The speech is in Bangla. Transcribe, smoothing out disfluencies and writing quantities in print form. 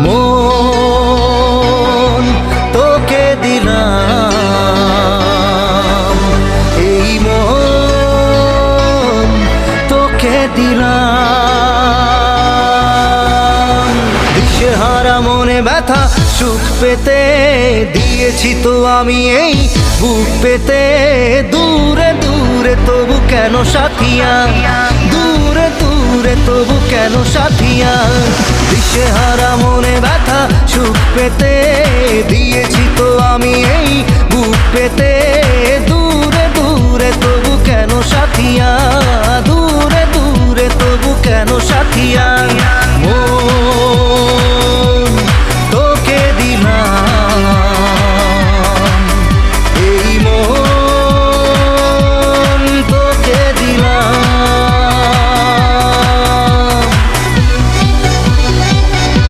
মন তোকে দিলাম, এই মন তোকে দিলাম। দিশেহারা মনে ব্যথা সুখ পেতে দিয়েছি তো আমি এই বুক পেতে। দূরে দূরে তবু কেন সাথিয়া, দূরে দূরে তবু কেন সাথিয়া। দিশেহারা মনে ব্যথা সুখ পেতে দিয়েছি তো আমি এই বুক পেতে।